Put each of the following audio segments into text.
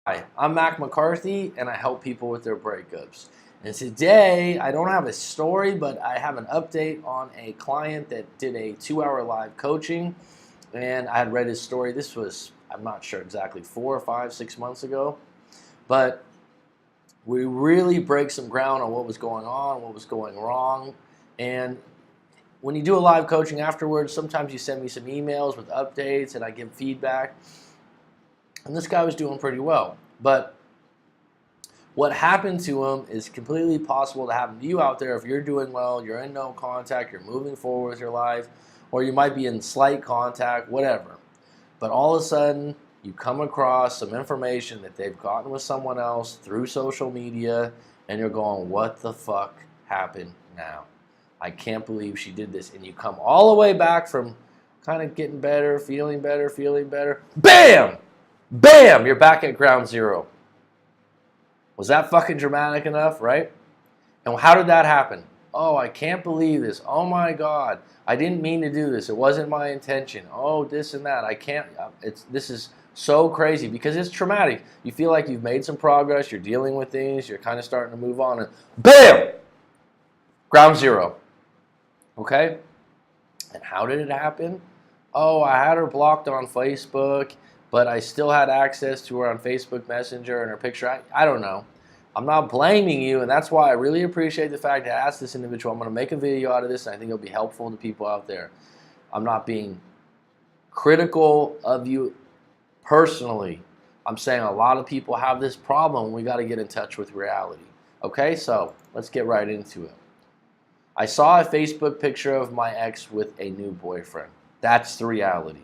Hi, I'm Mac McCarthy, and I help people with their breakups. And today, I don't have a story, but I have an update on a client that did a 2-hour live coaching, and I had read his story. This was, I'm not sure exactly, 4 or 5, 6 months ago, but we really break some ground on what was going on, what was going wrong, and when you do a live coaching afterwards, sometimes you send me some emails with updates, and I give feedback. And this guy was doing pretty well. But what happened to him is completely possible to happen to you out there if you're doing well, you're in no contact, you're moving forward with your life, or you might be in slight contact, whatever. But all of a sudden, you come across some information that they've gotten with someone else through social media, and you're going, what the fuck happened now? I can't believe she did this. And you come all the way back from kind of getting better, feeling better, BAM! Bam! You're back at ground zero. Was that fucking dramatic enough, right? And how did that happen? Oh, I can't believe this. Oh my God. I didn't mean to do this. It wasn't my intention. Oh, this and that. I can't. This is so crazy because it's traumatic. You feel like you've made some progress. You're dealing with things. You're kind of starting to move on. And BAM! Ground zero. Okay? And how did it happen? Oh, I had her blocked on Facebook, but I still had access to her on Facebook Messenger and her picture. I don't know. I'm not blaming you, and that's why I really appreciate the fact that I asked this individual. I'm going to make a video out of this, and I think it'll be helpful to people out there. I'm not being critical of you personally. I'm saying a lot of people have this problem. We got to get in touch with reality. Okay, so let's get right into it. I saw a Facebook picture of my ex with a new boyfriend. That's the reality.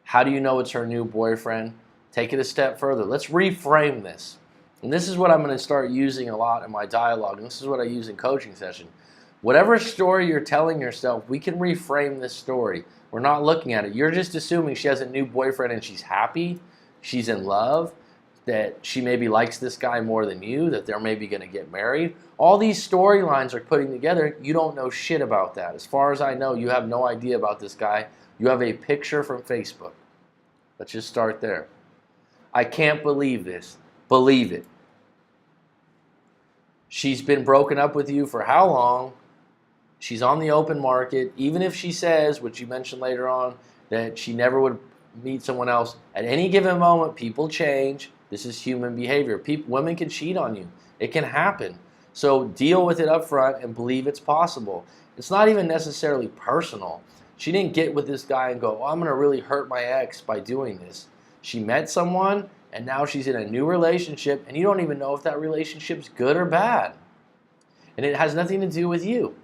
How do you know it's her new boyfriend? Take it a step further. Let's reframe this. And this is what I'm going to start using a lot in my dialogue. And this is what I use in coaching session. Whatever story you're telling yourself, we can reframe this story. We're not looking at it. You're just assuming she has a new boyfriend and she's happy, she's in love, that she maybe likes this guy more than you, that they're maybe going to get married. All these storylines are putting together. You don't know shit about that. As far as I know, you have no idea about this guy. You have a picture from Facebook. Let's just start there. I can't believe this. Believe it. She's been broken up with you for how long? She's on the open market. Even if she says, which you mentioned later on, that she never would meet someone else, at any given moment, people change. This is human behavior. Women can cheat on you. It can happen. So deal with it up front and believe it's possible. It's not even necessarily personal. She didn't get with this guy and go, oh, I'm going to really hurt my ex by doing this. She met someone, and now she's in a new relationship, and you don't even know if that relationship's good or bad. And it has nothing to do with you.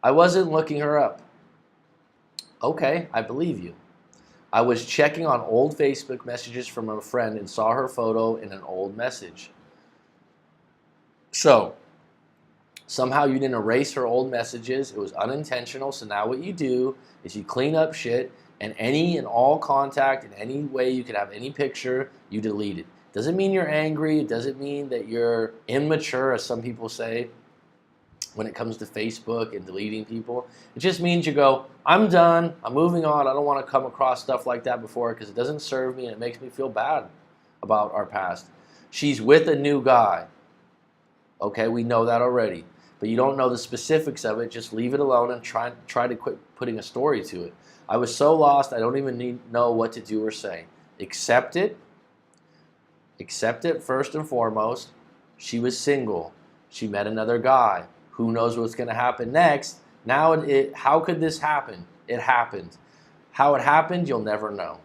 I wasn't looking her up. Okay, I believe you. I was checking on old Facebook messages from a friend and saw her photo in an old message. So, somehow you didn't erase her old messages. It was unintentional. So now what you do is you clean up shit, and any and all contact in any way you could have any picture, you delete it. Doesn't mean you're angry. It doesn't mean that you're immature, as some people say, when it comes to Facebook and deleting people. It just means you go, I'm done. I'm moving on. I don't want to come across stuff like that before because it doesn't serve me and it makes me feel bad about our past. She's with a new guy. Okay, we know that already. But you don't know the specifics of it. Just leave it alone and try to quit putting a story to it. I was so lost, I don't even know what to do or say. Accept it. Accept it first and foremost. She was single. She met another guy. Who knows what's going to happen next? Now, how could this happen? It happened. How it happened, you'll never know.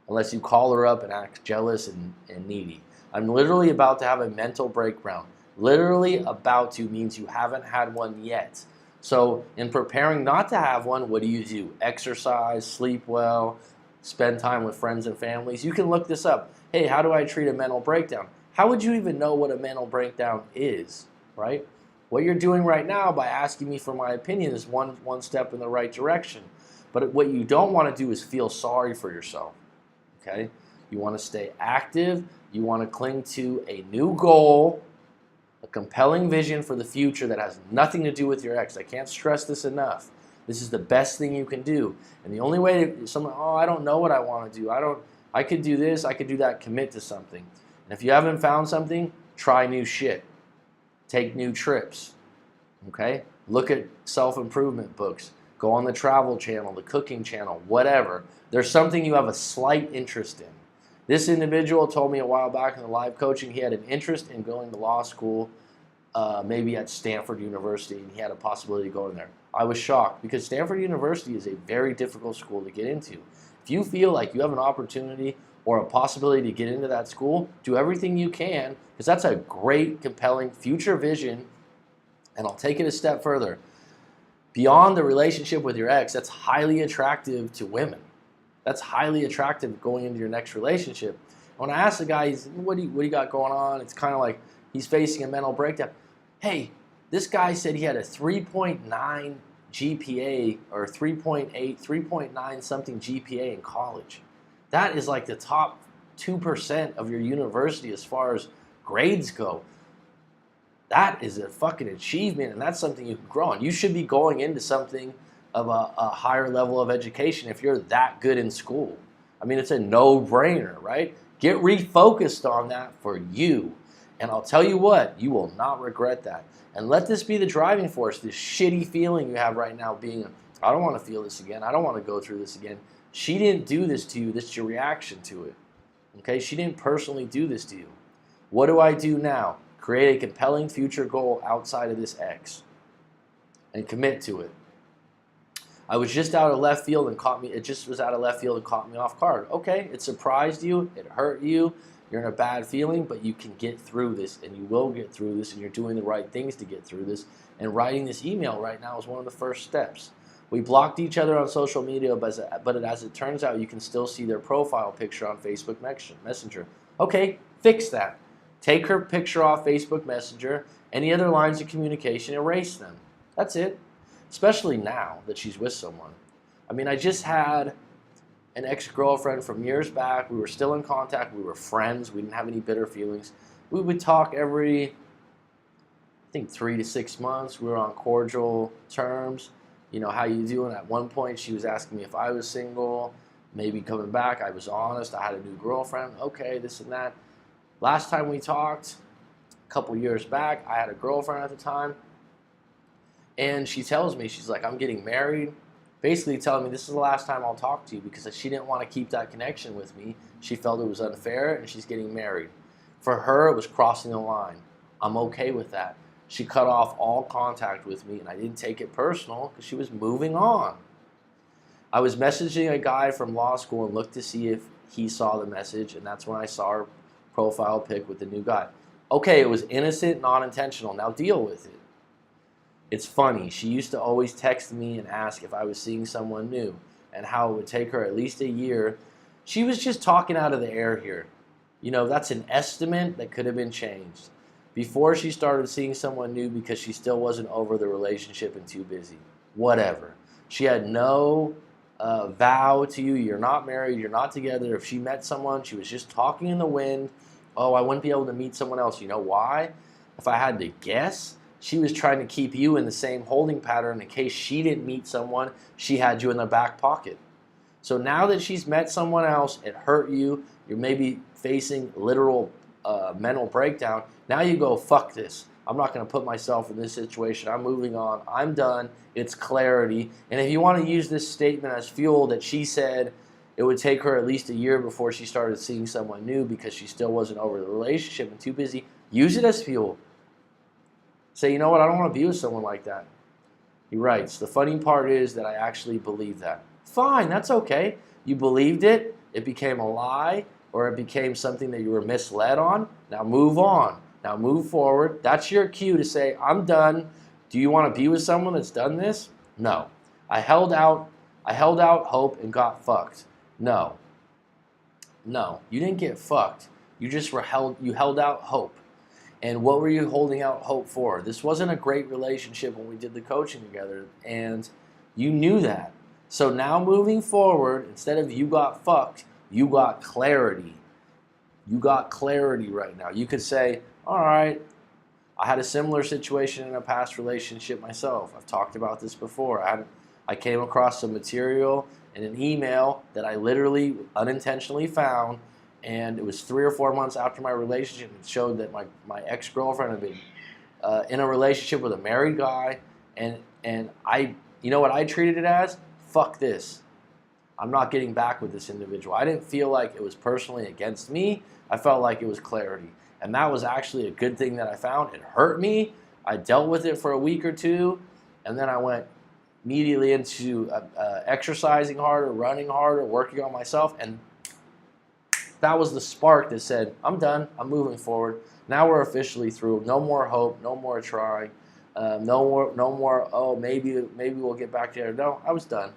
Unless you call her up and act jealous and needy. I'm literally about to have a mental breakdown. Literally about to means you haven't had one yet. So in preparing not to have one, what do? Exercise, sleep well, spend time with friends and families. You can look this up. Hey, how do I treat a mental breakdown? How would you even know what a mental breakdown is, right? What you're doing right now by asking me for my opinion is one step in the right direction. But what you don't want to do is feel sorry for yourself, okay? You want to stay active. You want to cling to a new goal, a compelling vision for the future that has nothing to do with your ex. I can't stress this enough. This is the best thing you can do. And the only way someone, oh, I don't know what I want to do. I could do this, I could do that, commit to something. And if you haven't found something, try new shit. Take new trips. Okay? Look at self-improvement books. Go on the travel channel, the cooking channel, whatever. There's something you have a slight interest in. This individual told me a while back in the live coaching he had an interest in going to law school, maybe at Stanford University, and he had a possibility of going there. I was shocked because Stanford University is a very difficult school to get into. If you feel like you have an opportunity or a possibility to get into that school, do everything you can, because that's a great, compelling future vision. And I'll take it a step further. Beyond the relationship with your ex, that's highly attractive to women. That's highly attractive going into your next relationship. When I ask the guy, what do you got going on? It's kind of like he's facing a mental breakdown. Hey, this guy said he had a 3.9 GPA or 3.8, 3.9 something GPA in college. That is like the top 2% of your university as far as grades go. That is a fucking achievement, and that's something you can grow on. You should be going into something of a higher level of education if you're that good in school. I mean, it's a no-brainer, right? Get refocused on that for you. And I'll tell you what, you will not regret that. And let this be the driving force, this shitty feeling you have right now being, I don't want to feel this again. I don't want to go through this again. She didn't do this to you. This is your reaction to it. Okay? She didn't personally do this to you. What do I do now? Create a compelling future goal outside of this ex and commit to it. I was just out of left field and caught me. It just was out of left field and caught me off guard. Okay, it surprised you. It hurt you. You're in a bad feeling, but you can get through this, and you will get through this, and you're doing the right things to get through this. And writing this email right now is one of the first steps. We blocked each other on social media, but as it turns out, you can still see their profile picture on Facebook Messenger. Okay, fix that. Take her picture off Facebook Messenger. Any other lines of communication, erase them. That's it. Especially now that she's with someone. I mean, I just had an ex-girlfriend from years back. We were still in contact. We were friends. We didn't have any bitter feelings. We would talk every, I think, 3 to 6 months. We were on cordial terms. You know, how you doing? At one point, she was asking me if I was single. Maybe coming back, I was honest. I had a new girlfriend. Okay, this and that. Last time we talked, a couple years back, I had a girlfriend at the time. And she tells me, she's like, I'm getting married. Basically telling me this is the last time I'll talk to you because she didn't want to keep that connection with me. She felt it was unfair, and she's getting married. For her, it was crossing the line. I'm okay with that. She cut off all contact with me, and I didn't take it personal because she was moving on. I was messaging a guy from law school and looked to see if he saw the message, and that's when I saw her profile pic with the new guy. Okay, it was innocent, non-intentional. Now deal with it. It's funny. She used to always text me and ask if I was seeing someone new and how it would take her at least a year. She was just talking out of the air here. You know, that's an estimate that could have been changed before she started seeing someone new because she still wasn't over the relationship and too busy. Whatever. She had no vow to you. You're not married. You're not together. If she met someone, she was just talking in the wind. Oh, I wouldn't be able to meet someone else. You know why? If I had to guess, she was trying to keep you in the same holding pattern in case she didn't meet someone, she had you in the back pocket. So now that she's met someone else, it hurt you, you're maybe facing literal mental breakdown, now you go, fuck this. I'm not going to put myself in this situation. I'm moving on. I'm done. It's clarity. And if you want to use this statement as fuel that she said it would take her at least a year before she started seeing someone new because she still wasn't over the relationship and too busy, use it as fuel. Say, you know what, I don't want to be with someone like that. He writes, the funny part is that I actually believe that. Fine, that's okay. You believed it, it became a lie, or it became something that you were misled on. Now move on. Now move forward. That's your cue to say, I'm done. Do you want to be with someone that's done this? No. I held out hope and got fucked. No. No, you didn't get fucked. You just held out hope. And what were you holding out hope for? This wasn't a great relationship when we did the coaching together, and you knew that. So now moving forward, instead of you got fucked, you got clarity. You got clarity right now. You could say, all right, I had a similar situation in a past relationship myself. I've talked about this before. I came across some material in an email that I literally unintentionally found, And it was 3 or 4 months after my relationship. It showed that my ex-girlfriend had been in a relationship with a married guy, and I, you know what I treated it as? Fuck this. I'm not getting back with this individual. I didn't feel like it was personally against me. I felt like it was clarity. And that was actually a good thing that I found. It hurt me. I dealt with it for a week or two, and then I went immediately into exercising harder, running harder, working on myself, and that was the spark that said, I'm done, I'm moving forward. Now we're officially through. No more hope, no more trying, no more, oh, maybe we'll get back together. No, I was done.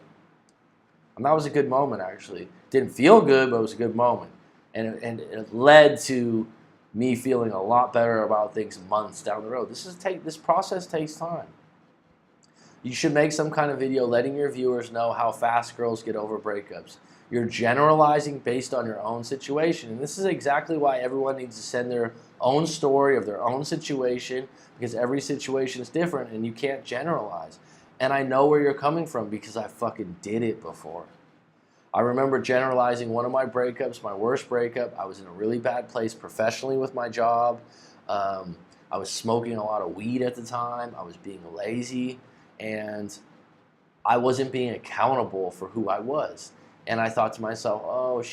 And that was a good moment, actually. Didn't feel good, but it was a good moment. And it led to me feeling a lot better about things months down the road. This process takes time. You should make some kind of video letting your viewers know how fast girls get over breakups. You're generalizing based on your own situation. And this is exactly why everyone needs to send their own story of their own situation, because every situation is different and you can't generalize. And I know where you're coming from because I fucking did it before. I remember generalizing one of my breakups, my worst breakup. I was in a really bad place professionally with my job. I was smoking a lot of weed at the time. I was being lazy. And I wasn't being accountable for who I was. And I thought to myself, oh,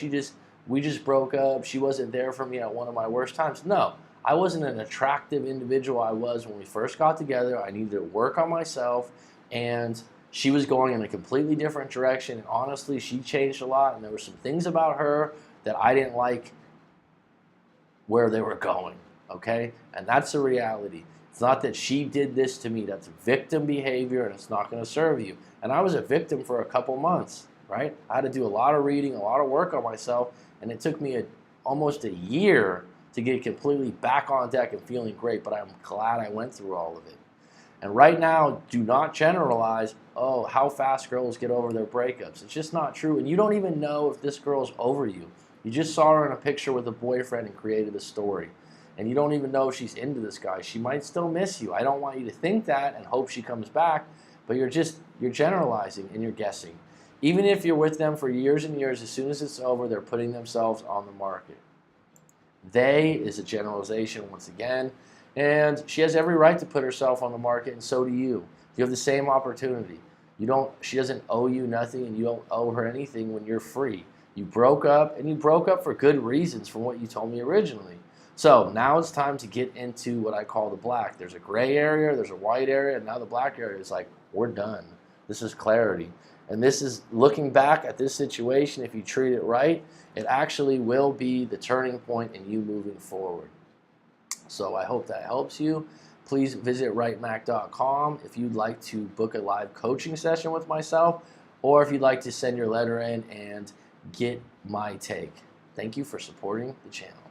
we just broke up. She wasn't there for me at one of my worst times. No, I wasn't an attractive individual I was when we first got together. I needed to work on myself, and she was going in a completely different direction. And honestly, she changed a lot, and there were some things about her that I didn't like where they were going, okay? And that's the reality. It's not that she did this to me. That's victim behavior, and it's not going to serve you. And I was a victim for a couple months, right? I had to do a lot of reading, a lot of work on myself, and it took me almost a year to get completely back on deck and feeling great, but I'm glad I went through all of it. And right now, do not generalize, oh, how fast girls get over their breakups. It's just not true, and you don't even know if this girl's over you. You just saw her in a picture with a boyfriend and created a story. And you don't even know if she's into this guy. She might still miss you. I don't want you to think that and hope she comes back, but you're generalizing and you're guessing. Even if you're with them for years and years, as soon as it's over, they're putting themselves on the market. They is a generalization once again, and she has every right to put herself on the market, and so do you. You have the same opportunity. She doesn't owe you nothing, and you don't owe her anything when you're free. You broke up, and you broke up for good reasons from what you told me originally. So now it's time to get into what I call the black. There's a gray area, there's a white area, and now the black area is like, we're done. This is clarity. And this is looking back at this situation. If you treat it right, it actually will be the turning point in you moving forward. So I hope that helps you. Please visit writemac.com if you'd like to book a live coaching session with myself, or if you'd like to send your letter in and get my take. Thank you for supporting the channel.